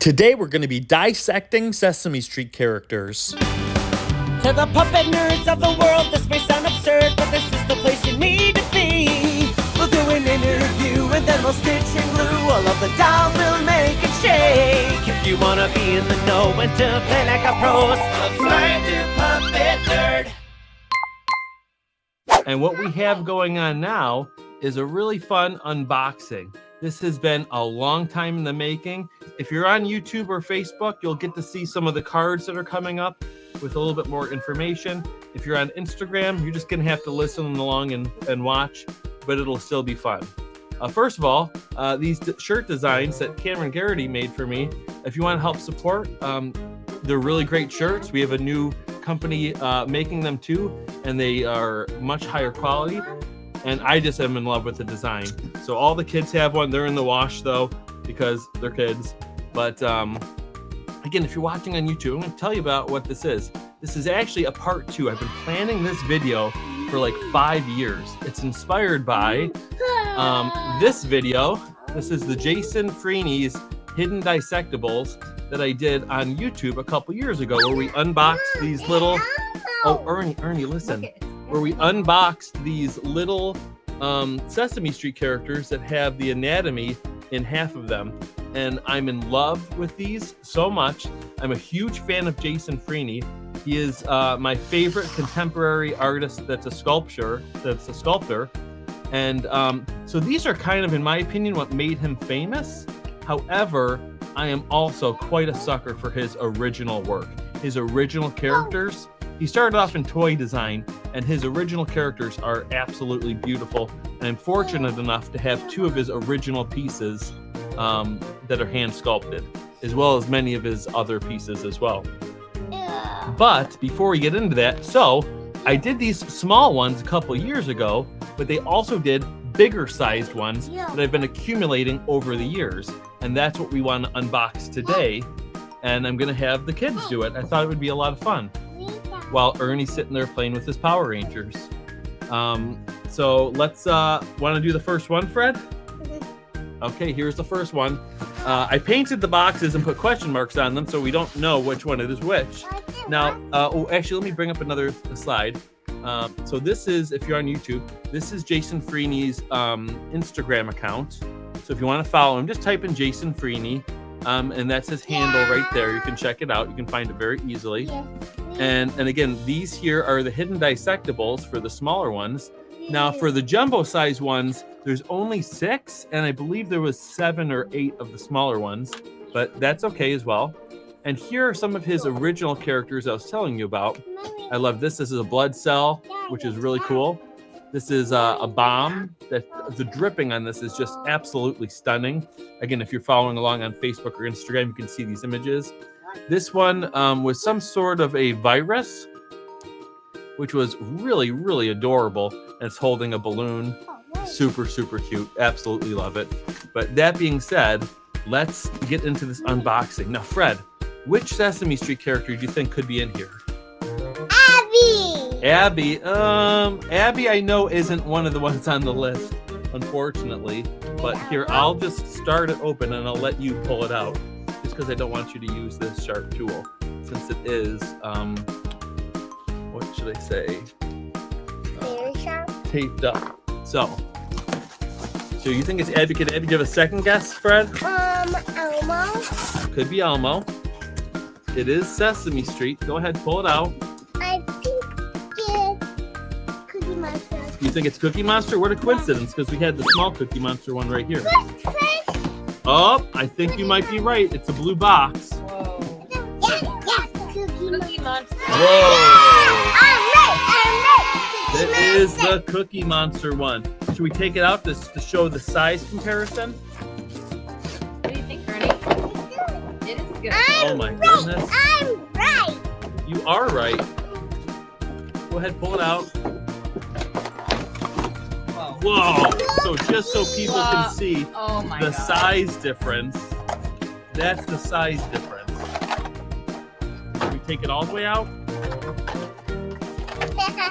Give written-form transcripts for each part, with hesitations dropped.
Today we're going to be dissecting Sesame Street characters. To the puppet nerds of the world, this may sound absurd, but this is the place you need to be. We'll do an interview and then we'll stitch and glue all of the dolls, we'll make it shake. If you wanna be in the know and to play like a pro, subscribe to Puppet Nerd. And what we have going on now is a really fun unboxing. This has been a long time in the making. If you're on YouTube or Facebook, you'll get to see some of the cards that are coming up with a little bit more information. If you're on Instagram, you're just gonna have to listen along and watch, but it'll still be fun. First of all, these shirt designs that Cameron Garrity made for me, if you wanna help support, they're really great shirts. We have a new company making them too, and they are much higher quality. And I just am in love with the design. So all the kids have one. They're in the wash though, because they're kids. But again, if you're watching on YouTube, I'm going to tell you about what this is. This is actually a part 2. I've been planning this video for like 5 years. It's inspired by this video. This is the Jason Freeny's Hidden Dissectables that I did on YouTube a couple years ago, where we unboxed these little... Oh, Ernie, listen. Where we unboxed these little Sesame Street characters that have the anatomy in half of them. And I'm in love with these so much. I'm a huge fan of Jason Freeny. He is my favorite contemporary artist that's a sculptor. And so these are kind of, in my opinion, what made him famous. However, I am also quite a sucker for his original work, his original characters. He started off in toy design, and his original characters are absolutely beautiful. And I'm fortunate enough to have 2 of his original pieces that are hand sculpted, as well as many of his other pieces as well. But before we get into that, so I did these small ones a couple years ago, but they also did bigger sized ones that I've been accumulating over the years. And that's what we want to unbox today. And I'm going to have the kids do it. I thought it would be a lot of fun, while Ernie's sitting there playing with his Power Rangers. So let's, want to do the first one, Fred? Okay, here's the first one. I painted the boxes and put question marks on them so we don't know which one it is which. Now, actually, let me bring up another slide. So this is, if you're on YouTube, this is Jason Freeny's Instagram account. So if you want to follow him, just type in Jason Freeny. And that's his handle right there. You can check it out. You can find it very easily. And again, these here are the hidden dissectables for the smaller ones. Now for the jumbo size ones, there's only 6, and I believe there was 7 or 8 of the smaller ones, but that's okay as well. And here are some of his original characters I was telling you about. I love this. This is a blood cell, which is really cool. This is a bomb. The dripping on this is just absolutely stunning. Again, if you're following along on Facebook or Instagram, you can see these images. This one was some sort of a virus, which was really, really adorable. And it's holding a balloon. Super, super cute. Absolutely love it. But that being said, let's get into this unboxing. Now, Fred, which Sesame Street character do you think could be in here? Abby. Abby, I know isn't one of the ones on the list, unfortunately. But here, I'll just start it open and I'll let you pull it out, just because I don't want you to use this sharp tool, since it is, what should I say? Very sharp. Taped up. So you think it's Abby? Could Abby give a second guess, Fred? Elmo. Could be Elmo. It is Sesame Street. Go ahead, pull it out. I think it's Cookie Monster. You think it's Cookie Monster? What a coincidence, because we had the small Cookie Monster one right here. Oh, I think you might be right. It's a blue box. Whoa. Yes, Cookie Monster. Whoa! I'm right. That is the Cookie Monster one. Should we take it out to show the size comparison? What do you think, Ernie? It is good. Oh my goodness. I'm right. You are right. Go ahead, pull it out. Whoa! So just so people can see the size difference, that's the size difference. Should we take it all the way out?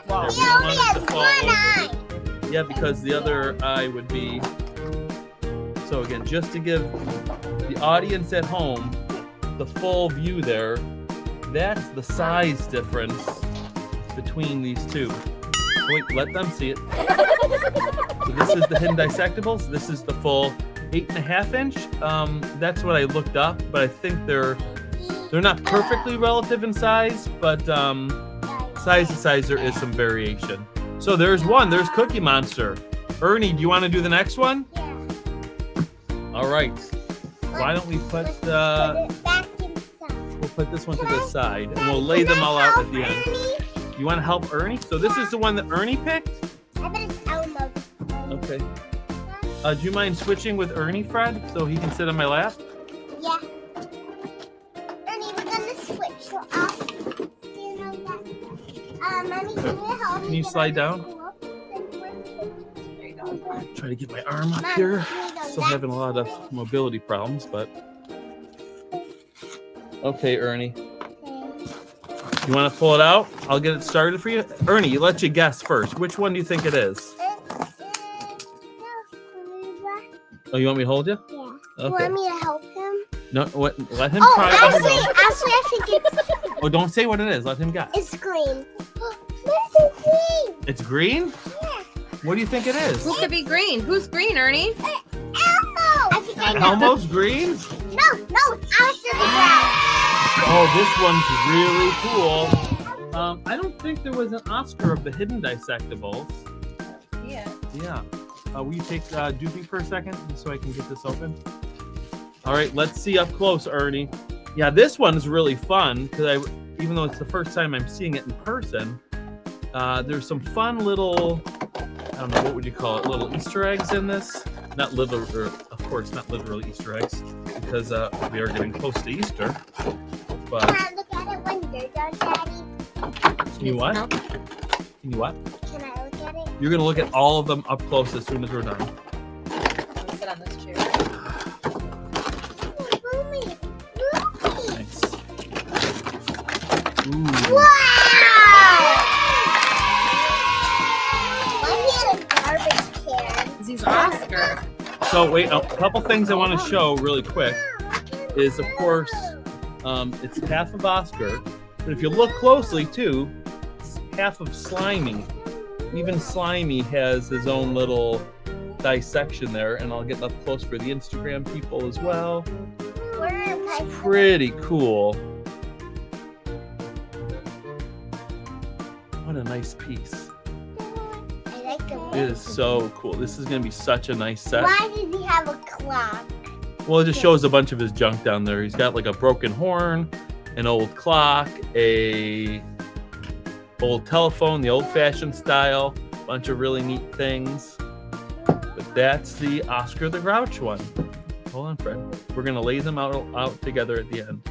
Wow. We don't want it to fall over. Yeah, because the other eye would be... So again, just to give the audience at home the full view there, that's the size difference between these two. Wait, let them see it. So this is the hidden dissectables. This is the full 8.5 inch. That's what I looked up, but I think they're not perfectly relative in size, but size to size there is some variation. So there's one. There's Cookie Monster. Ernie, do you want to do the next one? Yeah. All right. Why don't we put Put it back inside. we'll put this one to the side and we'll lay them all out at the end. Ernie? You want to help Ernie? So this is the one that Ernie picked? I bet it's Elmo. Okay. Do you mind switching with Ernie, Fred, so he can sit on my lap? Yeah. Ernie, we're gonna switch. So off. Do you know that? Mommy, can you help me? Can you get slide on down? the school? There you go. Try to get my arm up Mom, here. can you go Still that having a lot of way? mobility problems, but okay, Ernie. Okay. You want to pull it out? I'll get it started for you. Ernie, let you guess first. Which one do you think it is? Oh, you want me to hold you? Yeah. You Okay. want me to help him? No, what? Let him Oh, try. actually, I think Oh, don't say what it is. Let him guess. it's green. This is green. It's green? Yeah. What do you think it is? Who could be green? Who's green, Ernie? Elmo. I think I know. Elmo's green? No, after the ground. Oh, this one's really cool. I don't think there was an Oscar of the hidden dissectables. Yeah. Yeah. Will you take Doopy for a second so I can get this open? All right, let's see up close, Ernie. Yeah, this one's really fun because even though it's the first time I'm seeing it in person, there's some fun little, I don't know, what would you call it, little Easter eggs in this. Not little, of course, not literally Easter eggs because we are getting close to Easter. But Can I look at it when you're done, Daddy? can you what? Help? Can you what? Can I look at it? You're gonna look at all of them up close as soon as we're done. I'll sit on this chair. Mommy. Nice. Ooh. Wow! Why do you have a garbage can? Because he's Oscar. So wait, a couple things I want to show really quick is, of course, it's half of Oscar, but if you look closely too, it's half of Slimy. Even Slimy has his own little dissection there, and I'll get up close for the Instagram people as well. It's pretty cool. What a nice piece. I like the It is so cool. This is going to be such a nice set. Why does he have a clock? Well, it just shows a bunch of his junk down there. He's got like a broken horn, an old clock, a old telephone, the old-fashioned style, bunch of really neat things. But that's the Oscar the Grouch one. Hold on, Fred. We're gonna lay them out together at the end,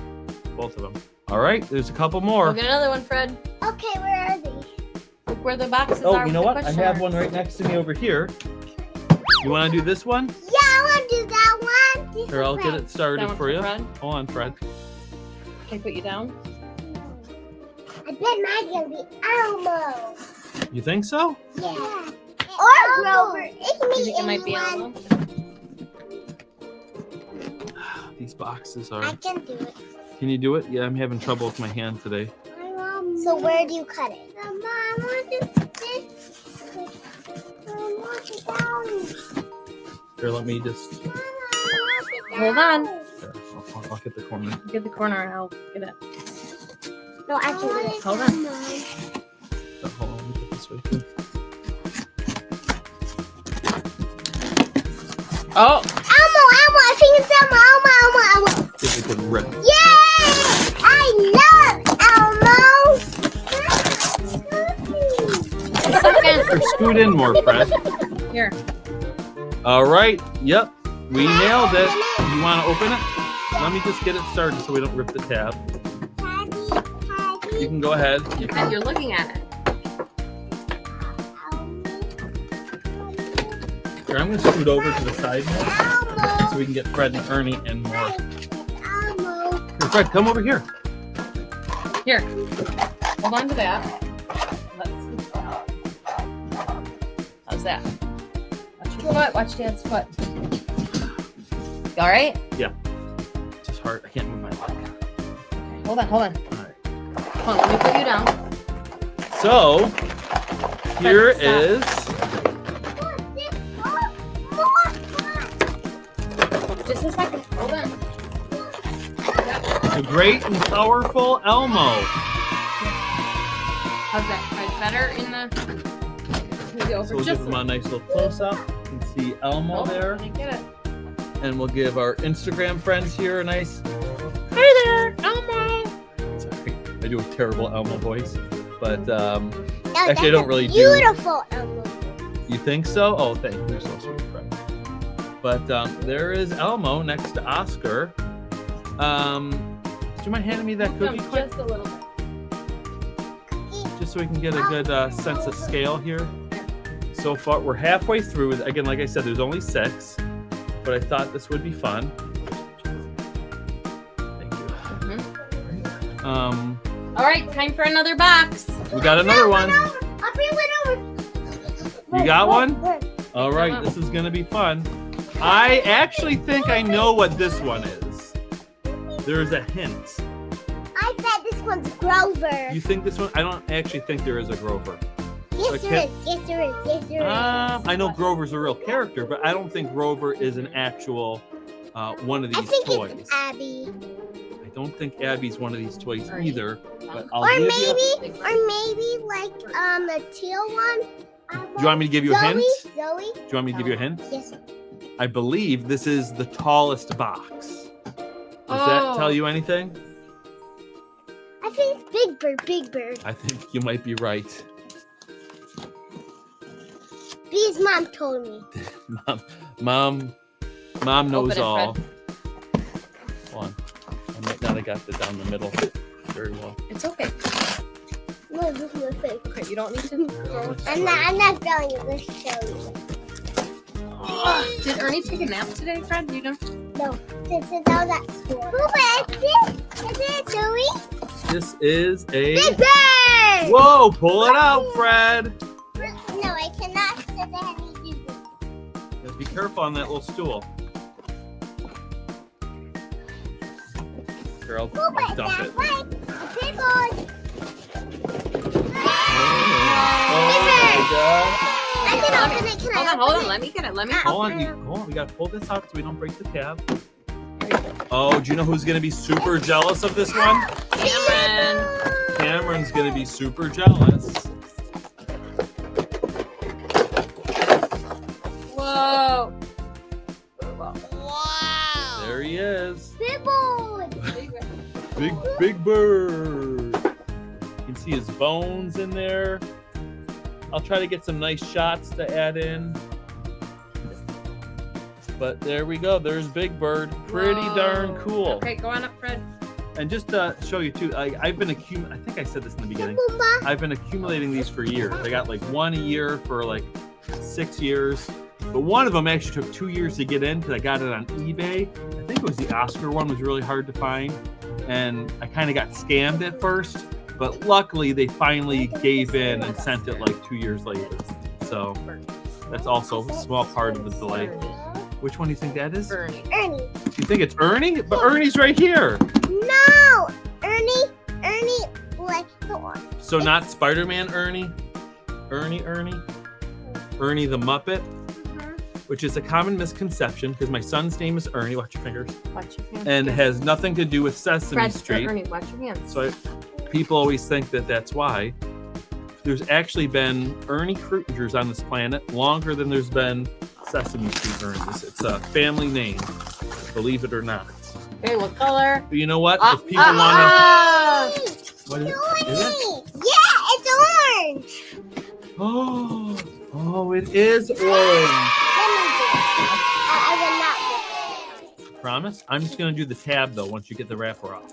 both of them. All right, there's a couple more. We'll get another one, Fred. Okay, where are they? Look where the boxes Oh, are. you know with what? the I question have one marks. right next to me over here. You want to do this one? Yeah, I want to do that one. This Here, I'll is get red. it started That one for you. Fred? Hold on, Fred. Can I put you down? I bet mine's gonna be Elmo. You think so? Yeah. Or Grover. It can You be think it might be anyone. Elmo? These boxes I are. can do it. Can you do it? Yeah, I'm having trouble with my hand today. So where do you cut it? I want to do this. I want it down. Here, let me just. Hold on. Here, I'll get the corner. Get the corner and I'll get it. No, I can do it. Hold on. Hold on, let me get this way too. Oh! Elmo, I think it's Elmo. Give it a good rip. Yay! I love Elmo. Second. Or scoot in more, Fred. Here. All right. Yep. We nailed it. You want to open it? Let me just get it started so we don't rip the tab. You can go ahead. And you're looking at it. Here, I'm going to scoot over to the side now so we can get Fred and Ernie and more. Elmo. Here, Fred, come over here. Here. Hold on to that. Let's see. How's that? Watch your foot. Watch Dad's foot. You all right? It's just hard. I can't move my Hold on. All right. Hold on, let me put you down. So here is Just a second. Hold on. the great and powerful Elmo. How's that? Better in the. Maybe over So we'll just give him a nice little close up. You can see Elmo Oh, there. let me get it. And we'll give our Instagram friends here a nice Hey there, Elmo. sorry, I do a terrible Elmo voice. But No, actually I don't really do. Beautiful Elmo. You think so? Oh, thank you. You're so sweet, friend. But there is Elmo next to Oscar. Do you mind handing me that cookie quick? Just a little bit. Just so we can get a good sense of scale here. So far, we're halfway through. Again, like I said, there's only 6. But I thought this would be fun. Thank you. All right, time for another box. We got another one. You got one? All right, Uh-huh. this is gonna be fun. I actually think I know what this one is. There's a hint. I bet this one's Grover. You think this one? I don't actually think there is a Grover. Yes, Okay. there is. Yes, there is. Yes, there is. I know Grover's a real character, but I don't think Grover is an actual one of I these think toys. it's Abby. I don't think Abby's one of these toys Ernie. either. But I'll Or give you. maybe like the teal one. Do you want me to give you a hint? Zoe? Do you want me to give you a hint? Yes. I believe this is the tallest box. Does that tell you anything? I think it's Big Bird. Big Bird. I think you might be right. Bee's mom told me. Mom knows Open it, all. Fred. Hold on. I might not have got it down the middle very well. It's okay. No, this is my face. Okay, you don't need to throw it. I'm not telling you. Let's show you. Did Ernie take a nap today, Fred? You know? No, since I was at school. Who is this? Is it Zoe? This is a. Big Bird! Whoa! Pull it out, Fred. No, I cannot sit there and do this. Just be careful on that little stool. Here, I'll dump it. Right. Big boy. Oh my God. I can open it. Can I Hold open on. it? Let me get it. Let me. Hold on. We gotta pull this out so we don't break the tab. Oh, do you know who's gonna be super jealous of this one? Cameron. Cameron's gonna be super jealous. Whoa. There he is. Big boy. Big bird. You can see his bones in there. I'll try to get some nice shots to add in. But there we go. There's Big Bird. Pretty darn cool. Okay, go on up, Fred. And just to show you too, I've been I think I said this in the beginning. Boomba. I've been accumulating these for years. I got like one a year for like 6 years. But one of them actually took 2 years to get in because I got it on eBay. I think it was the Oscar one was really hard to find. And I kind of got scammed at first. But luckily they finally gave in and sent it like 2 years later. So that's also a small part of the delay. Which one do you think that is? Ernie. Ernie. You think it's Ernie? But Ernie's right here. No. Ernie, like the one. So not Spider-Man Ernie? Ernie the Muppet, which is a common misconception because my son's name is Ernie. Watch your fingers. Watch your hands. And it has nothing to do with Sesame Fred, Street. Ernie, watch your hands. So people always think that that's why. There's actually been Ernie Cruisers on this planet longer than there's been Sesame Street Ernies. It's a family name, believe it or not. Okay, what color? But you know what? If people want to... What is it? Is it? Yeah, it's orange. Oh, it is orange. Let me do it. I will not do it. Promise? I'm just going to do the tab, though, once you get the wrapper off.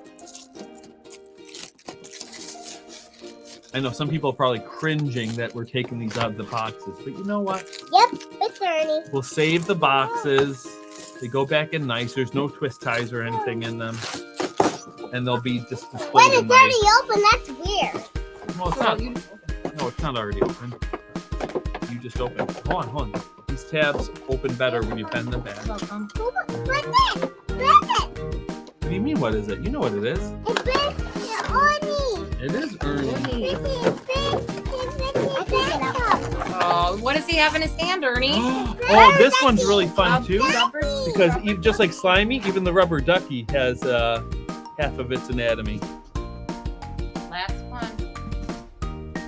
I know some people are probably cringing that we're taking these out of the boxes, but you know what? Yep, it's Ernie. We'll save the boxes. They go back in nice. There's no twist ties or anything in them. And they'll be just When displayed in it's nice. already open, that's weird. Well, it's not. No, it's not already open. You just open. Hold on. These tabs open better when you bend them back. What Welcome. Like this. Like it. do you mean what is it? You know what it is. It's Ernie. It is Ernie. Oh, what does he have in his hand, Ernie? Oh, this one's really fun too. Rubber. Because just like Slimy, even the rubber ducky has half of its anatomy. Last one.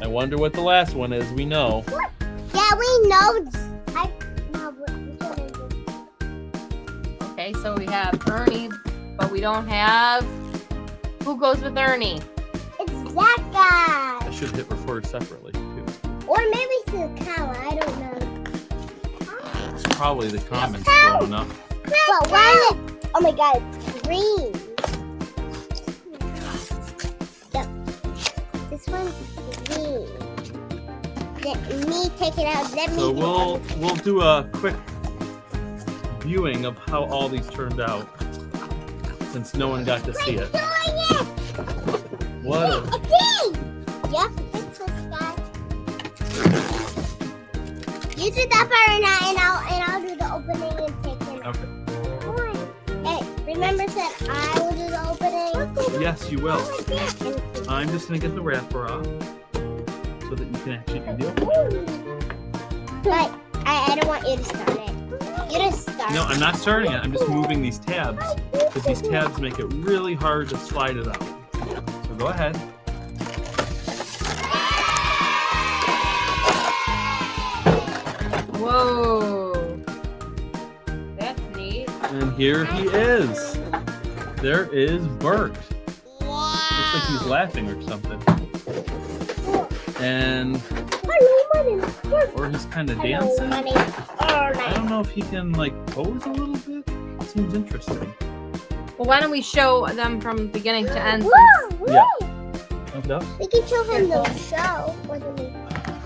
I wonder what the last one is. We know. Yeah, we know. Which one is it? Okay, so we have Ernie, but we don't have. Who goes with Ernie? It's that guy. I should hit record separately too. Or maybe it's the cow. I don't know. It's probably the comments blowing up. But why is it? Oh my god, it's green. Yep. This one's green. Let me take it out. So we'll do a quick viewing of how all these turned out, since no one got to see it. What? Yep, fix this guy. You do that part and I'll do the opening and take it. Okay. Hey, remember that I will do the opening? Yes, you will. I'm just gonna get the wrapper off so that you can actually do it. But I don't want you to start it. You just start. No, I'm not starting it. I'm just moving these tabs because these tabs make it really hard to slide it out. So go ahead. Whoa. That's neat. And here he is. There is Bert. Looks like he's laughing or something. And or he's kind of dancing. I don't know if he can like pose a little bit. It seems interesting. Well, why don't we show them from beginning to end? Yeah. Okay. We can show him the show.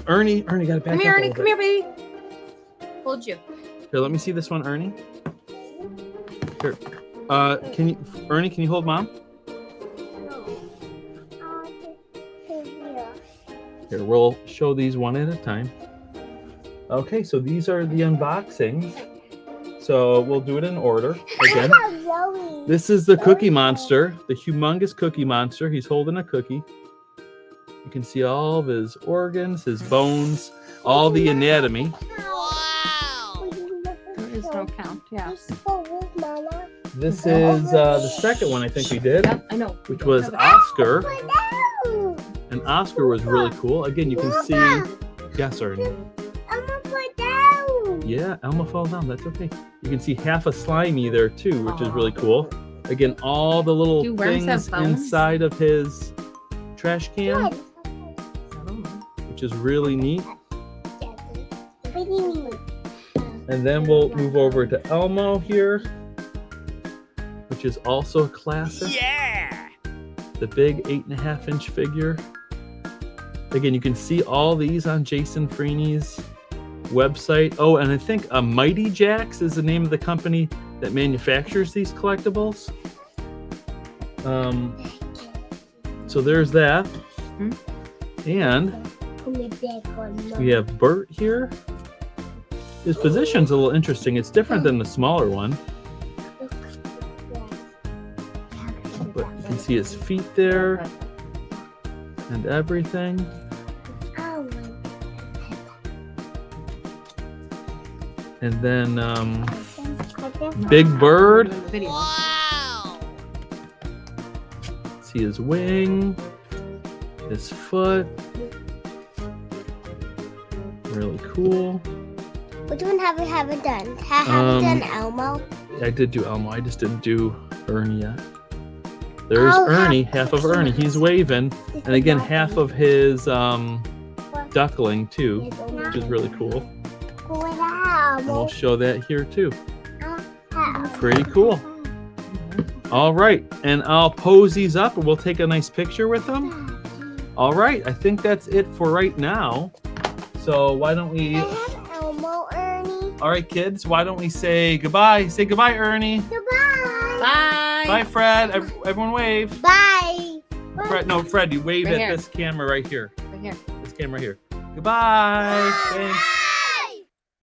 Ernie got it back. Come here, up a Ernie. little Come bit. here, baby. Hold you. Here, let me see this one, Ernie. Here. Ernie, can you hold mom? Here, we'll show these one at a time. Okay, so these are the unboxings. So we'll do it in order again. This is the Cookie Monster, the humongous Cookie Monster. He's holding a cookie. You can see all of his organs, his bones, all the anatomy. There is no count. Yeah. This is the second one I think we did, Yep, I know. which was Oscar. And Oscar was really cool. Again, you can see. Yes, Ernie. Yeah, Elmo fell down. That's okay. You can see half a Slimy there too, which is really cool. Again, all the little Do worms things have bones? inside of his trash can, which is really neat. And then we'll move over to Elmo here, which is also a classic. Yeah! The big 8.5-inch figure. Again, you can see all these on Jason Freeny's website. Oh, and I think Mighty Jacks is the name of the company that manufactures these collectibles. So there's that. And we have Bert here. His position's a little interesting. It's different than the smaller one. But you can see his feet there and everything. And then Big Bird. Wow. See his wing, his foot. Really cool. Which one have we haven't done? Have we done Elmo? I did do Elmo. I just didn't do Ernie yet. There's Ernie, half of Ernie. He's waving. And again, half of his duckling too, which is really cool. And we'll show that here too. Pretty cool. All right, and I'll pose these up and we'll take a nice picture with them. All right, I think that's it for right now. So why don't we... I have Elmo, Ernie. All right, kids, why don't we say goodbye? Say goodbye, Ernie. Goodbye. Bye. Bye, Fred. Everyone wave. Bye. Fred, no, Fred, you wave Right at here. this camera right here. Right here. This camera here. Goodbye. Thanks.